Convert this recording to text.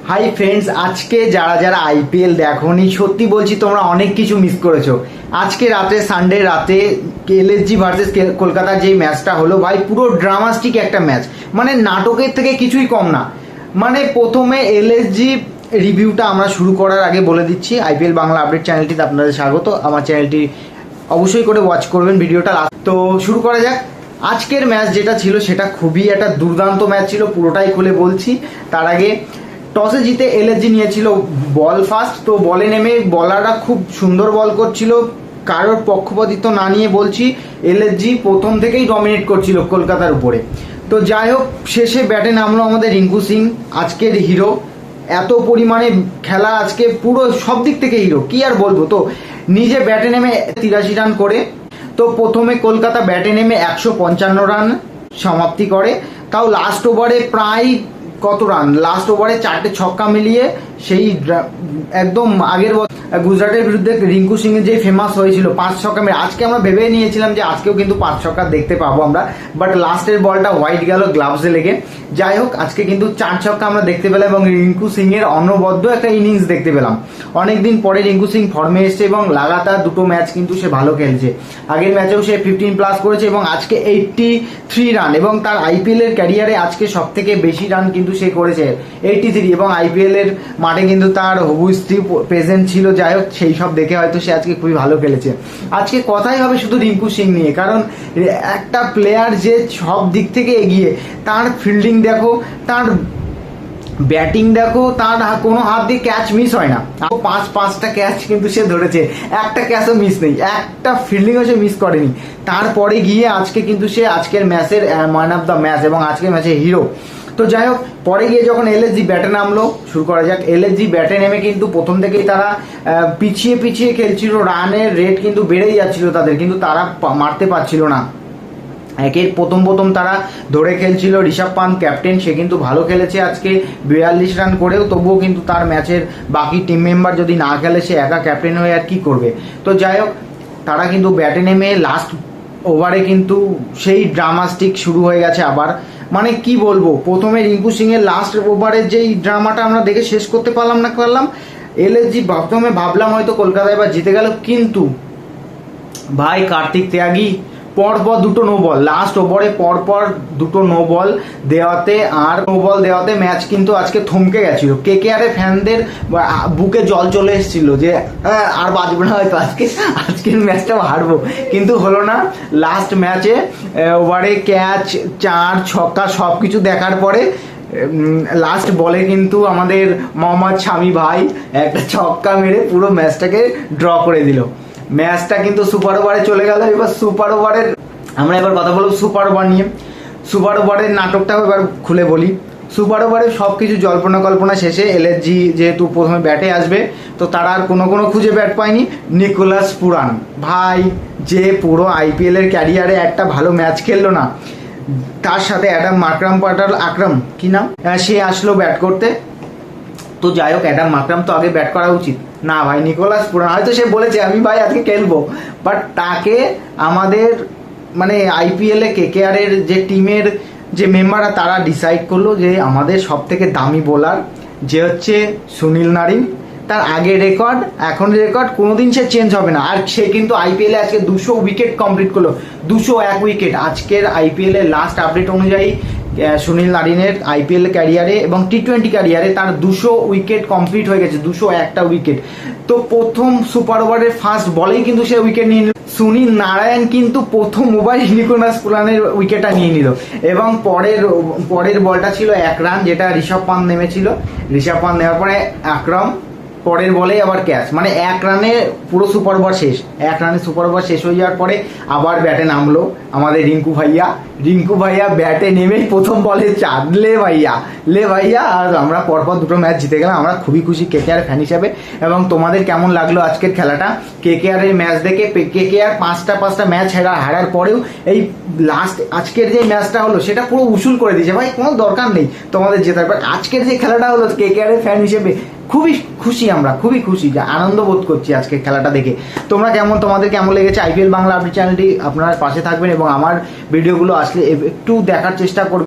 Hi friends, আজকে যারা যারা আইপিএল দেখোনি সত্যি বলছি তোমরা অনেক কিছু মিস করেছো। আজকে রাতে সানডে রাতে এলএসজি ভার্সেস কলকাতার যে ম্যাচটা হলো ভাই, পুরো ড্রামাস্টিক একটা ম্যাচ, মানে নাটকের থেকে কিছুই কম না। মানে প্রথমে এলএসজি রিভিউটা আমরা শুরু করার আগে বলে দিচ্ছি, আইপিএল বাংলা আপডেট চ্যানেলটিতে আপনাদের স্বাগত। আমার চ্যানেলটি অবশ্যই করে ওয়াচ করবেন ভিডিওটা। তো শুরু করা যাক। আজকের ম্যাচ যেটা ছিল সেটা খুবই একটা দুর্দান্ত ম্যাচ ছিল, পুরোটাই খুলে বলছি। তার আগে টসে জিতে এলএসজি নিয়েছিল বল ফার্স্ট। তো বলে নেমে বলাররা খুব সুন্দর বল করছিল, কারোর পক্ষপাতিত্ব না নিয়ে বলছি এলএসজি প্রথম থেকেই ডমিনেট করছিল কলকাতার উপরে। তো যাই হোক, শেষে ব্যাটে নামলো আমাদের রিঙ্কু সিং, আজকের হিরো। এত পরিমাণে খেলা আজকে, পুরো সব দিক থেকে হিরো, কি আর বলবো। তো নিজে ব্যাটে নেমে 83 রান করে, তো প্রথমে কলকাতা ব্যাটে নেমে 155 রান সমাপ্তি করে। তাও লাস্ট ওভারে প্রায় কত রান, লাস্ট ওভারে 4টে ছক্কা মিলিয়ে সেই একদম আগের গুজরাটের বিরুদ্ধে রিঙ্কু সিং যে ফেমাস হয়েছিল 5 ছক্কা মেরে, আজকে আমরা ভেবে নিয়েছিলাম যে আজকেও কিন্তু 5 ছক্কা দেখতে পাবো আমরা, বাট লাস্টের বলটা হোয়াইট গেল গ্লাভসে লেগে। যাই হোক, আজকে কিন্তু 4 ছক্কা আমরা দেখতে পেলাম এবং রিঙ্কু সিং এর অনবদ্য একটা ইনিংস দেখতে পেলাম। অনেকদিন পরে রিঙ্কু সিং ফর্মে এসছে এবং লাগাতার দুটো ম্যাচ কিন্তু সে ভালো খেলছে। আগের ম্যাচেও সে 15+ করেছে এবং আজকে 83 রান, এবং তার আইপিএল এর ক্যারিয়ারে আজকে সব থেকে বেশি রান কিন্তু সে করেছে 83। এবং আইপিএল এর মাঠে কিন্তু তার হবু স্ত্রী প্রেজেন্ট ছিল। যাই হোক, সেই সব দেখে হয়তো সে আজকে খুবই ভালো খেলেছে। আজকে কথাই হবে শুধু রিঙ্কু সিং নিয়ে, কারণ একটা প্লেয়ার যে সব দিক থেকে এগিয়ে, তার ফিল্ডিং দেখো, তার ব্যাটিং দেখো, তার কোনো হাত দিয়ে ক্যাচ মিস হয় না। 5টা ক্যাচ কিন্তু সে ধরেছে, একটা ক্যাচও মিস নেই, একটা ফিল্ডিংও সে মিস করেনি। তারপরে গিয়ে আজকে কিন্তু সে আজকের ম্যাচের ম্যান অফ দ্য ম্যাচ এবং আজকের ম্যাচের হিরো। তো যাই হোক, পরে গিয়ে যখন এলএসজি ব্যাটে নামলো, শুরু করা যাক। এলএসজি ব্যাটে নেমে কিন্তু প্রথম থেকেই তারা পিছিয়ে পিছিয়ে খেলছিল, রানের রেট কিন্তু বেড়েই যাচ্ছিল তাদের, কিন্তু তারা মারতে পারছিল না। একের প্রথম তারা ধরে খেলছিল। ঋষভ পান্ত ক্যাপ্টেন, সে কিন্তু ভালো খেলেছে আজকে 42 রান করেও, তবুও কিন্তু তার ম্যাচের বাকি টিম মেম্বার যদি না খেলে সে একা ক্যাপ্টেন হয়ে আর কি করবে। তো যাই হোক, তারা কিন্তু ব্যাটে নেমে লাস্ট ওভারে কিন্তু সেই ড্রামাস্টিক শুরু হয়ে গেছে আবার। মানে কি বলবো, প্রথমে রিঙ্কু সিং এর লাস্ট ওভারের যেই ড্রামাটা আমরা দেখে শেষ করতে পারলাম। এলএসজি প্রথমে ভাবলাম হয়তো কলকাতা এবার জিতে গেল, কিন্তু ভাই কার্তিক ত্যাগী পরপর দুটো নো বল, লাস্ট ওভারে পরপর দুটো নো বল দেওয়াতে ম্যাচ কিন্তু আজকে থমকে গেছিল। কেকেআর এর ফ্যানদের বুকে জল চলে এসেছিল যে আর বাঁচবে না হয়তো, আজকের ম্যাচটা হারবো, কিন্তু হলো না। লাস্ট ম্যাচে ওভারে ক্যাচ, 4 ছক্কা সব কিছু দেখার পরে লাস্ট বলে কিন্তু আমাদের মোহাম্মদ শামি ভাই একটা ছক্কা মেরে পুরো ম্যাচটাকে ড্র করে দিল। ম্যাচটা কিন্তু সুপার ওভারে চলে গেল। এবার সুপার ওভারের আমরা এবার কথা বলবো সুপার ওভার নিয়ে। সুপার ওভারের নাটকটাও এবার খুলে বলি। সুপার ওভারে সব কিছু জল্পনা কল্পনা শেষে এলএসজি যেহেতু প্রথমে ব্যাটে আসবে, তো তারা আর কোনো খুঁজে ব্যাট পায়নি। নিকোলাস পুরান ভাই, যে পুরো আইপিএল এর ক্যারিয়ারে একটা ভালো ম্যাচ খেললো না, তার সাথে অ্যাডাম আকরাম কি নাম, সে আসলো ব্যাট করতে। তো যাই হোক, অ্যাডাম মাকরাম তো আগে ব্যাট করা উচিত না ভাই, নিকোলাস পুরান হয়তো সে বলেছে আমি ভাই আজকে খেলবো, বাট তাকে আমাদের মানে আইপিএল এ কেকেআর এর যে টিমের যে মেম্বাররা তারা ডিসাইড করলো যে আমাদের সব থেকে দামি বোলার যে হচ্ছে সুনীল নারিন, তার আগে রেকর্ড এখন রেকর্ড কোনোদিন সে চেঞ্জ হবে না। আর সে কিন্তু আইপিএল এ আজকে 200 উইকেট কমপ্লিট করলো, 201 উইকেট। আজকের আইপিএল এর লাস্ট আপডেট অনুযায়ী সুনীল নারিনের আইপিএল ক্যারিয়ারে এবং টি20 ক্যারিয়ারে তার 200 উইকেট কমপ্লিট হয়ে গেছে, 201টা উইকেট। তো প্রথম সুপার ওভারের ফার্স্ট বলেই কিন্তু সে উইকেট নিয়ে নিল। সুনীল নারায়ণ কিন্তু প্রথম ওভারে নিকোলাস পুরানের উইকেটটা নিয়ে নিল, এবং পরের বলটা ছিল 1 রান, যেটা ঋষভ পান্ত নেমেছিল। ঋষভ পান্ত নেওয়ার পরে আকরাম পরের বলেই আবার ক্যাচ, মানে 1 রানে পুরো সুপার ওভার শেষ। 1 রানে সুপার ওভার শেষ হয়ে যাওয়ার পরে আবার ব্যাটে নামলো আমাদের রিঙ্কু ভাইয়া ব্যাটে নেমেই প্রথম বলে 4, লে ভাইয়া। আর আমরা পরপর দুটো ম্যাচ জিতে গেলাম, আমরা খুবই খুশি কেকেআর ফ্যান হিসাবে। এবং তোমাদের কেমন লাগলো আজকের খেলাটা? কেকেআর এর ম্যাচ দেখে কেকেআর 5টা ম্যাচ হারার পরেও এই লাস্ট আজকের যে ম্যাচটা হলো সেটা পুরো উসুল করে দিয়েছে ভাই, কোনো দরকার নেই তোমাদের জেতার। বাট আজকের যে খেলাটা হলো কেকেআর এর ফ্যান হিসেবে খুবই খুশি, আমরা খুবই খুশি, যে আনন্দ বোধ করছি আজকে খেলাটা দেখে। তোমাদের কেমন লেগেছে? আইপিএল বাংলা আপডেট চ্যানেলটি আপনার পাশে থাকবেন এবং আমার ভিডিওগুলো আসলে একটু দেখার চেষ্টা করবেন।